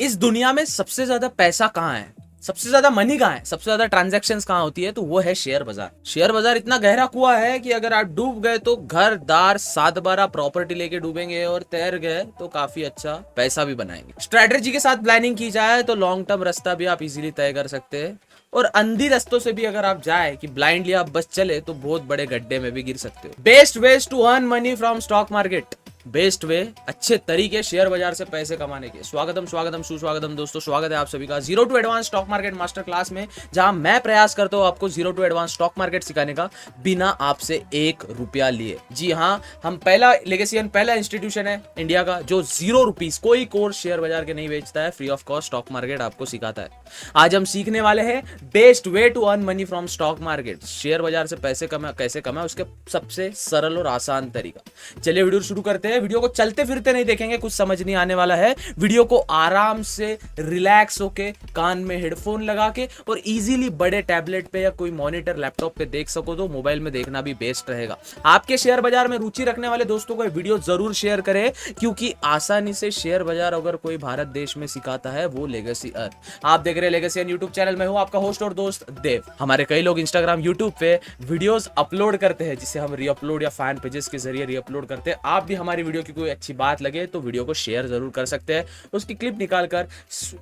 इस दुनिया में सबसे ज्यादा पैसा कहाँ है, सबसे ज्यादा मनी कहाँ है, सबसे ज्यादा ट्रांजैक्शंस कहाँ होती है, तो वो है शेयर बाजार। शेयर बाजार इतना गहरा कुआं है कि अगर आप डूब गए तो घर दार 7-12 प्रॉपर्टी लेके डूबेंगे, और तैर गए तो काफी अच्छा पैसा भी बनाएंगे। स्ट्रेटेजी के साथ प्लानिंग की जाए तो लॉन्ग टर्म रास्ता भी आप इजीली तय कर सकते हैं, और अंधी रास्तों से भी अगर आप जाए कि ब्लाइंडली आप बस चले तो बहुत बड़े गड्ढे में भी गिर सकते हो। Best ways to earn money from stock market, best way, अच्छे तरीके शेयर बाजार से पैसे कमाने के। स्वागतम स्वागतम सुस्वागतम दोस्तों, स्वागत है आप सभी का zero to advance stock market master class में, जहां मैं प्रयास करता हूं आपको zero to advance stock market सिखाने का बिना आपसे 1 रुपया लिए। जी हां, हम पहला लेगेसियन, पहला इंस्टीट्यूशन है इंडिया का जो 0 रुपीज कोई कोर्स शेयर बाजार के नहीं बेचता है, free of cost stock market आपको सिखाता है। आज हम सीखने वाले हैं best way to earn money from stock market, share बाजार से पैसे कैसे कमाए उसके सबसे सरल और आसान तरीका। चलिए वीडियो शुरू करते हैं। वीडियो को चलते फिरते नहीं देखेंगे, कुछ समझ नहीं आने वाला है। वीडियो को आराम से रिलैक्स होके कान में हेडफोन लगा के और इजीली बड़े टैबलेट पे या कोई मॉनिटर लैपटॉप पे देख सको तो मोबाइल में देखना भी बेस्ट रहेगा। आपके शेयर बाजार में रुचि रखने वाले दोस्तों को वीडियो जरूर शेयर करें, क्योंकि आसानी से शेयर बाजार अगर कोई भारत देश में सिखाता है वो लेगेसी अर्न। आप देख रहे हैं लेगेसी अर्न यूट्यूब चैनल में, हूं आपका होस्ट और दोस्त देव। हमारे कई लोग इंस्टाग्राम यूट्यूब पे वीडियोस अपलोड करते हैं, जिसे हम रीअपलोड या फैन पेजेस के जरिए रीअपलोड करते हैं। आप भी हमारी वीडियो की कोई अच्छी बात लगे तो वीडियो को शेयर जरूर कर सकते हैं, उसकी क्लिप निकालकर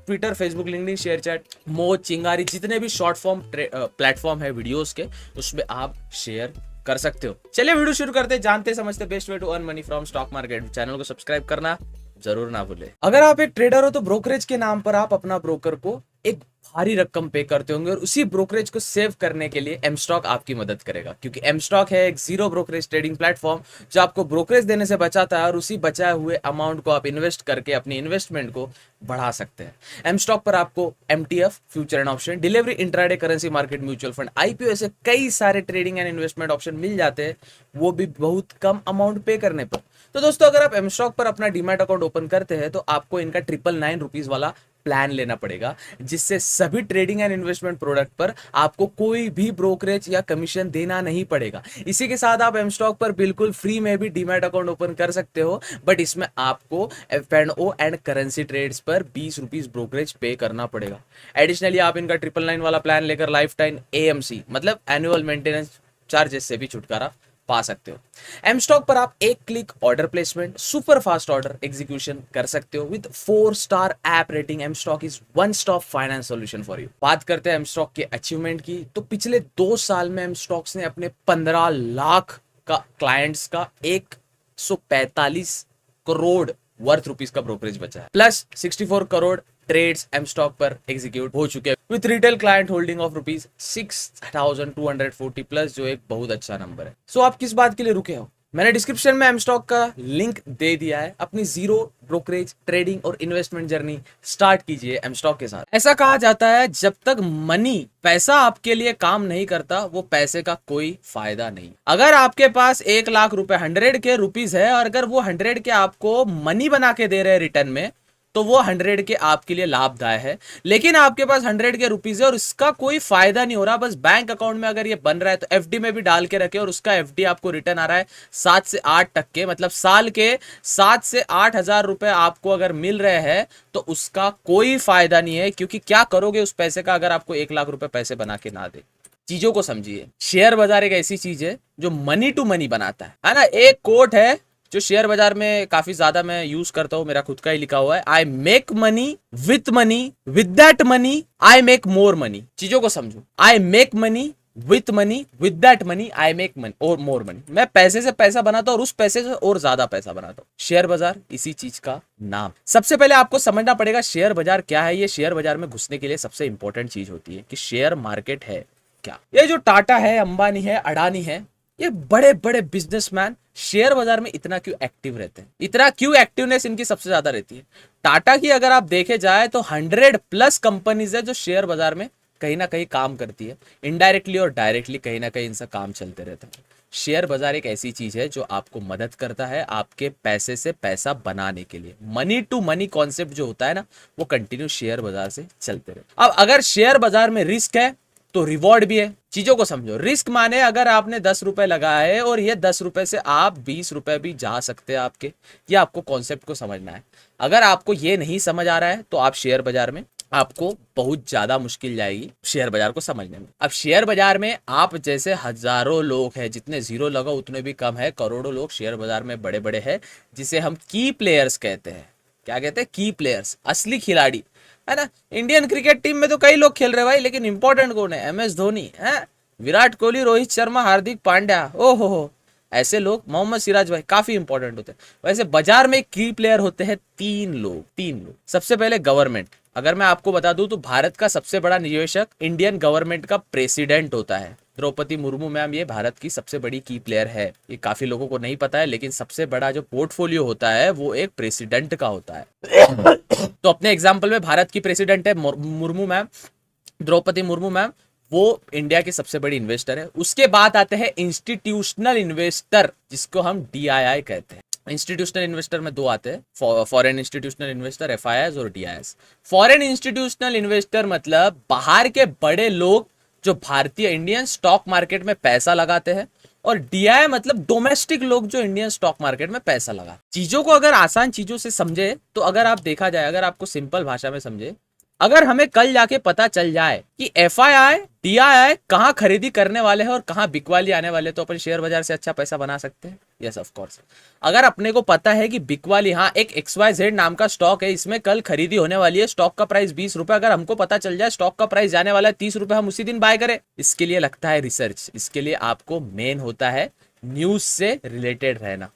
Twitter, Facebook, LinkedIn, share chat, मोज, चिंगारी, जितने भी शॉर्ट फॉर्म प्लेटफॉर्म है वीडियोस के, उसमें आप शेयर कर सकते हो। चलिए वीडियो शुरू करते हैं, जानते समझते best way to earn money from stock market. Channel को सब्सक्राइब करना जरूर ना भूले। अगर आप एक ट्रेडर हो तो ब्रोकरेज के नाम पर आप अपना ब्रोकर को एक भारी रकम पे करते होंगे, और उसी ब्रोकरेज को सेव करने के लिए एम स्टॉक आपकी मदद करेगा, क्योंकि एम स्टॉक है एक जीरो ब्रोकरेज ट्रेडिंग प्लेटफॉर्म जो आपको ब्रोकरेज देने से बचाता है, और उसी बचाए हुए अमाउंट को आप इन्वेस्ट करके अपनी इन्वेस्टमेंट को बढ़ा सकते हैं। एम स्टॉक पर आपको MTF, future and option, delivery, intraday, currency market, mutual fund, IPO, ऐसे कई सारे ट्रेडिंग एंड इन्वेस्टमेंट ऑप्शन मिल जाते हैं, वो भी बहुत कम अमाउंट पे करने पर। तो दोस्तों, अगर आप एम स्टॉक पर अपना डीमैट अकाउंट ओपन करते हैं तो आपको इनका 999 रुपीज वाला प्लान लेना पड़ेगा, जिससे सभी ट्रेडिंग एंड इन्वेस्टमेंट प्रोडक्ट पर आपको कोई भी ब्रोकरेज या कमीशन देना नहीं पड़ेगा। इसी के साथ आप एम स्टॉक पर बिल्कुल फ्री में भी डीमैट अकाउंट ओपन कर सकते हो, बट इसमें आपको F&O एंड करेंसी ट्रेड्स पर 20 रुपीज ब्रोकरेज पे करना पड़ेगा। एडिशनली आप इनका 999 वाला प्लान लेकर लाइफ टाइम AMC मतलब एनुअल मेंटेनेंस चार्जेस से भी छुटकारा पा सकते हो। एम स्टॉक पर आप एक click order placement, super fast order execution कर सकते हो with 4 star app rating. M stock is one stop finance solution for you. बात करते हैं एम स्टॉक के अचीवमेंट की, तो पिछले 2 साल में एम स्टॉक्स ने अपने 15 लाख का क्लाइंट्स का 145 करोड़ वर्थ रुपीज का ब्रोकरेज बचा है, plus 64 crore trades M stock पर एग्जीक्यूट हो चुके हैं with retail client holding of rupees 6240 plus, जो एक बहुत अच्छा नंबर है। सो आप किस बात के लिए रुके हो? मैंने डिस्क्रिप्शन में एम स्टॉक का लिंक दे दिया है। अपनी जीरो ब्रोकरेज ट्रेडिंग और इन्वेस्टमेंट जर्नी स्टार्ट कीजिए एम स्टॉक के साथ। ऐसा कहा जाता है, जब तक मनी, पैसा आपके लिए काम नहीं करता, वो पैसे का कोई फायदा नहीं। अगर आपके पास 1 लाख रुपए 100 के रुपीज है, और अगर वो 100 के आपको मनी बना के दे रहे हैं रिटर्न में, तो वो 100 के आपके लिए लाभदायक है। लेकिन आपके पास 100 के रुपीज है और इसका कोई फायदा नहीं हो रहा, बस बैंक अकाउंट में अगर ये बन रहा है तो एफडी में भी डाल के रखे, और उसका एफडी आपको रिटर्न आ रहा है 7 से 8%, मतलब साल के 7 से 8 हजार रुपए आपको अगर मिल रहे हैं, तो उसका कोई फायदा नहीं है। क्योंकि क्या करोगे उस पैसे का अगर आपको 1 लाख रुपए पैसे बना के ना दे? चीजों को समझिए। शेयर बाजार एक ऐसी चीज है जो मनी टू मनी बनाता है ना। एक कोट है जो शेयर बाजार में काफी ज्यादा मैं यूज करता हूं, मेरा खुद का ही लिखा हुआ है, I make money with that money I make more money. चीजों को समझो, I make money with that money I make money और मोर मनी। मैं पैसे से पैसा बनाता हूं और उस पैसे से और ज्यादा पैसा बनाता हूं। शेयर बाजार इसी चीज का नाम। सबसे पहले आपको समझना पड़ेगा शेयर बाजार क्या है। ये शेयर बाजार में घुसने के लिए सबसे इंपॉर्टेंट चीज होती है कि शेयर मार्केट है क्या। ये जो टाटा है, अंबानी है, अडानी है, ये बड़े बड़े बिजनेसमैन शेयर बाजार में इतना क्यों एक्टिव रहते हैं? इतना क्यों एक्टिवनेस इनकी सबसे ज्यादा रहती है? टाटा की अगर आप देखे जाए तो 100+ कंपनीज है जो शेयर बाजार में कहीं ना कहीं काम करती है, इनडायरेक्टली और डायरेक्टली कहीं ना कहीं इनसे काम चलते रहता है। शेयर बाजार एक ऐसी चीज है जो आपको मदद करता है आपके पैसे से पैसा बनाने के लिए। मनी टू मनी कॉन्सेप्ट जो होता है ना, वो कंटिन्यू शेयर बाजार से चलते रहता है। अब अगर शेयर बाजार में रिस्क है तो रिवॉर्ड भी है। चीजों को समझो, रिस्क माने अगर आपने 10 रुपए लगाए है और ये 10 रुपए से आप 20 रुपए भी जा सकते हैं आपके, ये आपको कॉन्सेप्ट को समझना है। अगर आपको ये नहीं समझ आ रहा है तो आप शेयर बाजार में आपको बहुत ज्यादा मुश्किल जाएगी शेयर बाजार को समझने में। अब शेयर बाजार में आप जैसे हजारों लोग हैं, जितने जीरो लगा उतने भी कम है, करोड़ों लोग शेयर बाजार में बड़े बड़े हैं, जिसे हम की प्लेयर्स कहते हैं। क्या कहते हैं? की प्लेयर्स, असली खिलाड़ी, है ना। इंडियन क्रिकेट टीम में तो कई लोग खेल रहे भाई, लेकिन इंपॉर्टेंट कौन है? MS धोनी है, विराट कोहली, रोहित शर्मा, हार्दिक पांड्या, ओहो हो, ऐसे लोग, मोहम्मद सिराज भाई, काफी इंपॉर्टेंट होते हैं। वैसे बाजार में की प्लेयर होते हैं तीन लोग। सबसे पहले गवर्नमेंट। अगर मैं आपको बता दूं तो भारत का सबसे बड़ा निवेशक इंडियन गवर्नमेंट का प्रेसिडेंट होता है। द्रौपदी मुर्मू मैम ये भारत की सबसे बड़ी की प्लेयर है। ये काफी लोगों को नहीं पता है, लेकिन सबसे बड़ा जो पोर्टफोलियो होता है वो एक प्रेसिडेंट का होता है। तो अपने एग्जाम्पल में भारत की प्रेसिडेंट है मुर्मू मैम, द्रौपदी मुर्मू मैम, वो इंडिया की सबसे बड़ी इन्वेस्टर है। उसके बाद आते हैं इंस्टीट्यूशनल इन्वेस्टर, जिसको हम DII कहते हैं। इंस्टीट्यूशनल इन्वेस्टर में दो आते हैं, फॉरेन इंस्टीट्यूशनल इन्वेस्टर FIIs और DIIs। फॉरेन इंस्टीट्यूशनल इन्वेस्टर मतलब बाहर के बड़े लोग जो भारतीय इंडियन स्टॉक मार्केट में पैसा लगाते हैं, और DII मतलब डोमेस्टिक लोग जो इंडियन स्टॉक मार्केट में पैसा लगा। चीजों को अगर आसान चीजों से समझे तो, अगर आप देखा जाए, अगर आपको सिंपल भाषा में समझे, अगर हमें कल जाके पता चल जाए कि FII DII कहां खरीदी करने वाले हैं और कहां बिकवाली आने वाले, तो अपन शेयर बाजार से अच्छा पैसा बना सकते हैं। Yes of course. अगर अपने को पता है कि बिकवाली, हाँ, एक XYZ नाम का स्टॉक है, इसमें कल खरीदी होने वाली है, स्टॉक का प्राइस 20 रुपए, अगर हमको पता चल जाए स्टॉक का प्राइस जाने वाला है 30 रुपए, हम उसी दिन बाय करें। इसके लिए लगता है रिसर्च, इसके लिए आपको मेन होता है न्यूज से रिलेटेड रहना।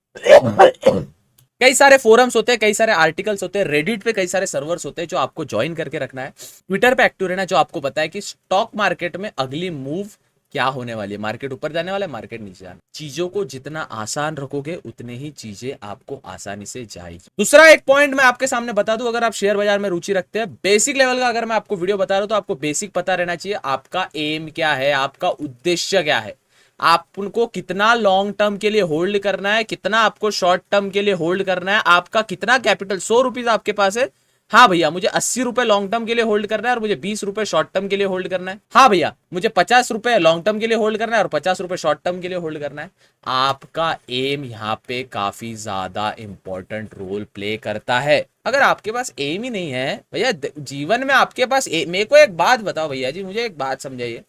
कई सारे फोरम्स होते हैं, कई सारे आर्टिकल्स होते हैं, रेडिट पे कई सारे सर्वर्स होते हैं जो आपको ज्वाइन करके रखना है। ट्विटर पे एक्टिव रहना, जो आपको पता है कि स्टॉक मार्केट में अगली मूव क्या होने वाली है, मार्केट ऊपर जाने वाला है, मार्केट नीचे जाना। चीजों को जितना आसान रखोगे उतने ही चीजें आपको आसानी से जाएगी। दूसरा एक पॉइंट मैं आपके सामने बता दूं, अगर आप शेयर बाजार में रुचि रखते हैं, बेसिक लेवल का अगर मैं आपको वीडियो बता रहा हूं, तो आपको बेसिक पता रहना चाहिए आपका एम क्या है, आपका उद्देश्य क्या है, आपको कितना लॉन्ग टर्म के लिए होल्ड करना है, कितना आपको शॉर्ट टर्म के लिए होल्ड करना है, आपका कितना कैपिटल। 100 रुपीज आपके पास है, हाँ भैया मुझे 80 रुपए लॉन्ग टर्म के लिए होल्ड करना है और मुझे 20 रुपए शॉर्ट टर्म के लिए होल्ड करना है। हाँ भैया मुझे 50 रुपए लॉन्ग टर्म के लिए होल्ड करना है और 50 रुपए शॉर्ट टर्म के लिए होल्ड करना है। आपका एम यहाँ पे काफी ज्यादा इंपॉर्टेंट रोल प्ले करता है। अगर आपके पास एम ही नहीं है भैया जीवन में, आपके पास मेरे को एक बात बताओ भैया जी, मुझे एक बात समझाइए,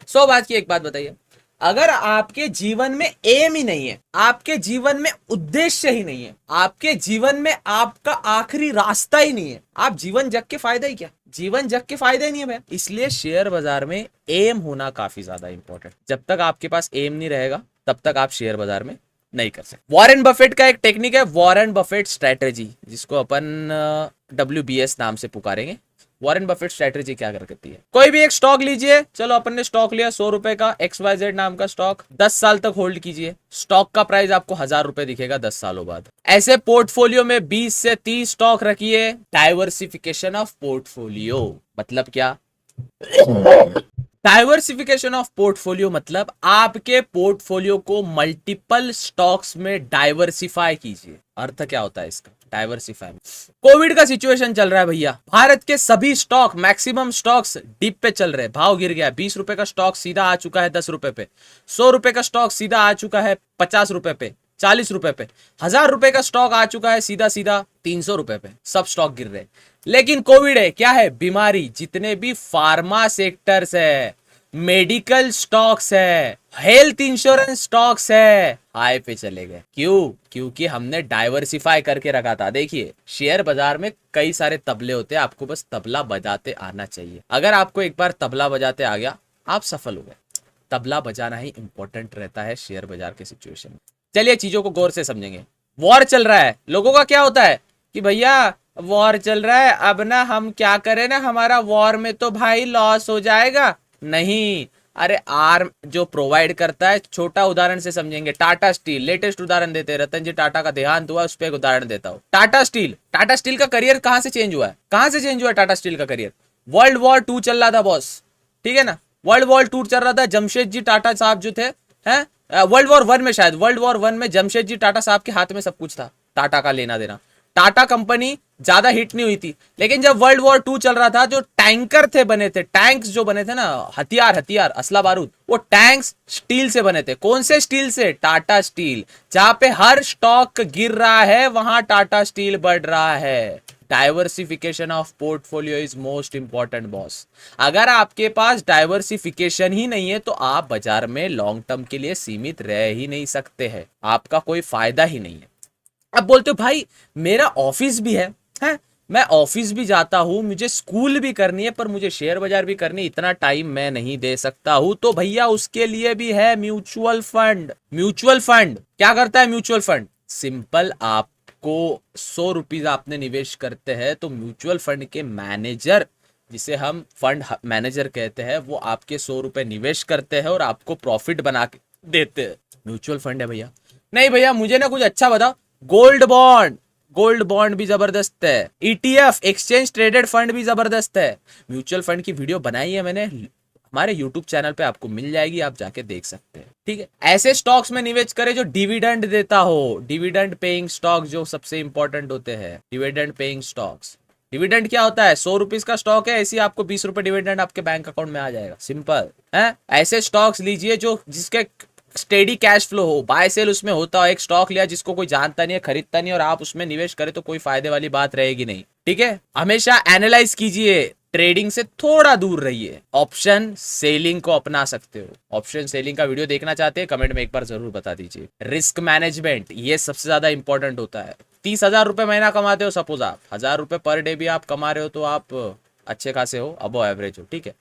100 बात की एक बात बताइए। अगर आपके जीवन में एम ही नहीं है, आपके जीवन में उद्देश्य ही नहीं है, आपके जीवन में आपका आखिरी रास्ता ही नहीं है, आप जीवन जग के फायदा ही क्या? जीवन जग के फायदा ही नहीं है भैया। इसलिए शेयर बाजार में एम होना काफी ज्यादा इंपॉर्टेंट। जब तक आपके पास एम नहीं रहेगा तब तक आप शेयर बाजार में नहीं कर सकते। वॉरेन बफेट का एक टेक्निक है, वॉरेन बफेट स्ट्रेटेजी, जिसको अपन WBS नाम से पुकारेंगे। वॉरेन बफेट स्ट्रेटेजी क्या करती है? कोई भी एक स्टॉक लीजिए, चलो अपन ने स्टॉक लिया 100 रुपए का, XYZ नाम का स्टॉक, 10 साल तक होल्ड कीजिए, स्टॉक का प्राइस आपको 1000 रुपए दिखेगा 10 सालों बाद। ऐसे पोर्टफोलियो में 20 से 30 स्टॉक रखिए। डाइवर्सिफिकेशन ऑफ पोर्टफोलियो मतलब क्या? डाइवर्सिफिकेशन ऑफ पोर्टफोलियो मतलब आपके पोर्टफोलियो को मल्टीपल स्टॉक्स में डाइवर्सिफाई कीजिए। अर्थ क्या होता है इसका? डाइवर्सिफाई। कोविड का सिचुएशन चल रहा है भैया, भारत के सभी स्टॉक, मैक्सिमम स्टॉक्स डिप पे चल रहे हैं, भाव गिर गया। 20 रुपए का स्टॉक सीधा आ चुका है 10 रुपए पे, 100 रुपए का स्टॉक सीधा आ चुका है 50 रुपए पे, 40 रुपए पे, 1000 रुपए का स्टॉक आ चुका है सीधा सीधा 300 रुपए पे। सब स्टॉक गिर रहे हैं। लेकिन कोविड है, क्या है? बीमारी। जितने भी फार्मा सेक्टर्स है, मेडिकल स्टॉक्स है, हेल्थ इंश्योरेंस स्टॉक्स है, हाई पे चले गए। क्यों? क्योंकि हमने डाइवर्सिफाई करके रखा था। देखिए शेयर बाजार में कई सारे तबले होते हैं, आपको बस तबला बजाते आना चाहिए। अगर आपको एक बार तबला बजाते आ गया, आप सफल हो गए। तबला बजाना ही इंपॉर्टेंट रहता है शेयर बाजार के सिचुएशन में। चलिए चीजों को गौर से समझेंगे। वॉर चल रहा है, लोगों का क्या होता है कि भैया वॉर चल रहा है, अब ना हम क्या करें ना, हमारा वॉर में तो भाई लॉस हो जाएगा। नहीं, अरे आर्म जो प्रोवाइड करता है, छोटा उदाहरण से समझेंगे। टाटा स्टील, लेटेस्ट उदाहरण देते हैं, रतन जी टाटा का देहांत हुआ, उस पर एक उदाहरण देता हूं। टाटा स्टील का करियर कहां से चेंज हुआ है? कहां से चेंज हुआ है टाटा स्टील का करियर? वर्ल्ड वॉर 2 चल रहा था बॉस, ठीक है ना, वर्ल्ड वॉर 2 चल रहा था। जमशेदजी टाटा साहब जो थे, हैं, वर्ल्ड वॉर 1 में, शायद वर्ल्ड वॉर 1 में जमशेदजी टाटा साहब के हाथ में सब कुछ था, टाटा का लेना देना। टाटा कंपनी ज्यादा हिट नहीं हुई थी, लेकिन जब वर्ल्ड वॉर 2 चल रहा था, जो टैंकर थे बने थे, टैंक्स जो बने थे ना, हथियार असला बारूद, वो टैंक्स स्टील से बने थे। कौन से स्टील से? टाटा स्टील। जहां पे हर स्टॉक गिर रहा है वहां टाटा स्टील बढ़ रहा है। Diversification of portfolio is most important boss. अगर आपके पास डाइवर्सिफिकेशन ही नहीं है तो आप बाजार में लॉन्ग टर्म के लिए सीमित रह ही नहीं सकते हैं, आपका कोई फायदा ही नहीं है। अब बोलते हो भाई मेरा ऑफिस भी है, मैं ऑफिस भी जाता हूं, मुझे स्कूल भी करनी है, पर मुझे शेयर बाजार भी करनी है, इतना टाइम मैं नहीं दे सकता हूं। तो भैया उसके लिए भी है म्यूचुअल फंड। म्यूचुअल फंड क्या करता है? म्यूचुअल फंड सिंपल, आपको 100 रुपीज आपने निवेश करते हैं तो म्यूचुअल फंड के मैनेजर, जिसे हम फंड मैनेजर कहते हैं, वो आपके 100 रुपए निवेश करते हैं और आपको प्रॉफिट बना के देते हैं। म्यूचुअल फंड है भैया। नहीं भैया मुझे ना कुछ अच्छा बताओ। गोल्ड बॉन्ड, गोल्ड बॉन्ड भी जबरदस्त है। ईटीएफ, एक्सचेंज ट्रेडेड फंड भी जबरदस्त है। म्यूचुअल फंड की वीडियो बनाई है मैंने, हमारे यूट्यूब चैनल पे आपको मिल जाएगी, आप जाके देख सकते हैं। ठीक है, ऐसे स्टॉक्स में निवेश करें जो डिविडेंड देता हो, डिविडेंड पेइंग स्टॉक जो सबसे इंपॉर्टेंट होते हैं, डिविडेंड पेइंग स्टॉक्स। डिविडेंड क्या होता है? 100 रुपीज का स्टॉक है, ऐसे ही आपको 20 रुपए डिविडेंड आपके बैंक अकाउंट में आ जाएगा, सिंपल है। ऐसे स्टॉक्स लीजिए जो जिसके स्टेडी कैश फ्लो हो, बाय सेल उसमें होता हो। एक स्टॉक लिया जिसको कोई जानता नहीं है, खरीदता नहीं, और आप उसमें निवेश करें तो कोई फायदे वाली बात रहेगी नहीं। ठीक है, हमेशा एनालाइज कीजिए, ट्रेडिंग से थोड़ा दूर रहिए। ऑप्शन सेलिंग को अपना सकते हो। ऑप्शन सेलिंग का वीडियो देखना चाहते हैं, कमेंट में एक बार जरूर बता दीजिए। रिस्क मैनेजमेंट, ये सबसे ज्यादा इंपॉर्टेंट होता है। 30,000 रुपए महीना कमाते हो, सपोज आप 1000 रुपए पर डे भी आप कमा रहे हो तो आप अच्छे खासे हो, अबो एवरेज हो। ठीक है,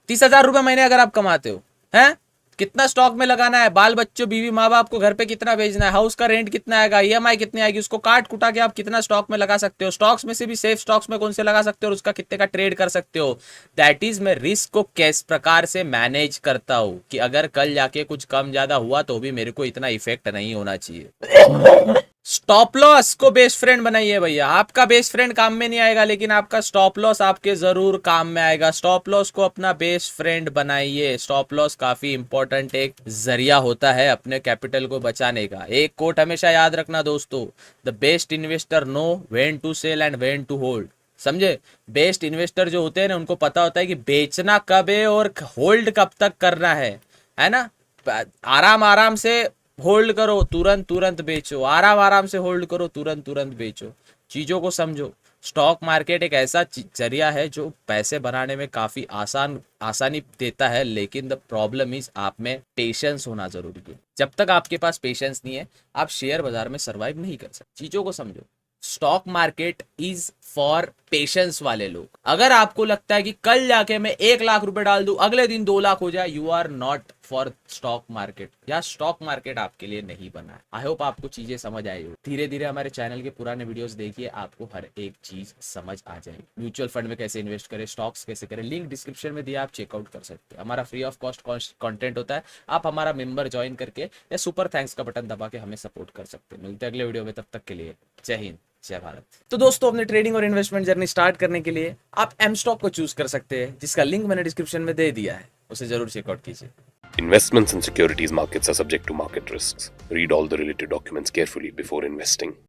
30,000 रुपए महीने अगर आप कमाते हो, हैं कितना स्टॉक में लगाना है, बाल बच्चों बीवी माँ बाप को घर पे कितना भेजना है, हाउस का रेंट कितना आएगा, ईएमआई कितनी आएगी, उसको काट कुटा के आप कितना स्टॉक में लगा सकते हो। स्टॉक्स में से भी सेफ स्टॉक्स में कौन से लगा सकते हो और उसका कितने का ट्रेड कर सकते हो। दैट इज मैं रिस्क को किस प्रकार से मैनेज करता हूं कि अगर कल जाके कुछ कम ज्यादा हुआ तो भी मेरे को इतना इफेक्ट नहीं होना चाहिए। स्टॉप लॉस को बेस्ट फ्रेंड बनाइए भैया। आपका बेस्ट फ्रेंड काम में नहीं आएगा, लेकिन आपका स्टॉप लॉस आपके जरूर काम में आएगा। स्टॉप लॉस को अपना बेस्ट फ्रेंड बनाइए। स्टॉप लॉस काफी इंपॉर्टेंट एक जरिया होता है अपने कैपिटल को बचाने का। एक कोट हमेशा याद रखना दोस्तों, the best investor know when to sell and when to hold. समझे? बेस्ट इन्वेस्टर जो होते हैं ना, उनको पता होता है कि बेचना कब है और होल्ड कब तक करना है ना। आराम आराम से होल्ड करो, तुरंत तुरंत बेचो, आराम आराम से होल्ड करो, तुरंत तुरंत बेचो। चीजों को समझो। स्टॉक मार्केट एक ऐसा जरिया है जो पैसे बनाने में काफी आसानी देता है, लेकिन द प्रॉब्लम इज आप में पेशेंस होना जरूरी है। जब तक आपके पास पेशेंस नहीं है, आप शेयर बाजार में सर्वाइव नहीं कर सकते। चीजों को समझो। Stock market is for patience वाले लोग। अगर आपको लगता है कि कल जाके मैं 1 लाख रुपए डाल दूं, अगले दिन 2 लाख हो जाए, you are not for stock market, या स्टॉक मार्केट आपके लिए नहीं बना है। आई होप आपको चीजें समझ आई हो। धीरे धीरे हमारे चैनल के पुराने वीडियोस देखिए, आपको हर एक चीज समझ आ जाएगी। म्यूचुअल फंड में कैसे इन्वेस्ट करें, स्टॉक्स कैसे करें, लिंक डिस्क्रिप्शन में दिया, आप चेकआउट कर सकते हैं। हमारा फ्री ऑफ कॉस्ट कंटेंट होता है, आप हमारा मेंबर ज्वाइन करके या सुपर थैंक्स का बटन दबा के हमें सपोर्ट कर सकते हैं। मिलते हैं अगले वीडियो में, तब तक के लिए जय हिंद जय भारत। तो दोस्तों, अपने ट्रेडिंग और इन्वेस्टमेंट जर्नी स्टार्ट करने के लिए आप एम स्टॉक को चूज कर सकते हैं, जिसका लिंक मैंने डिस्क्रिप्शन में दे दिया है, उसे जरूर चेकआउट कीजिए। Investments in securities markets are subject to market risks. Read all the related documents carefully before investing.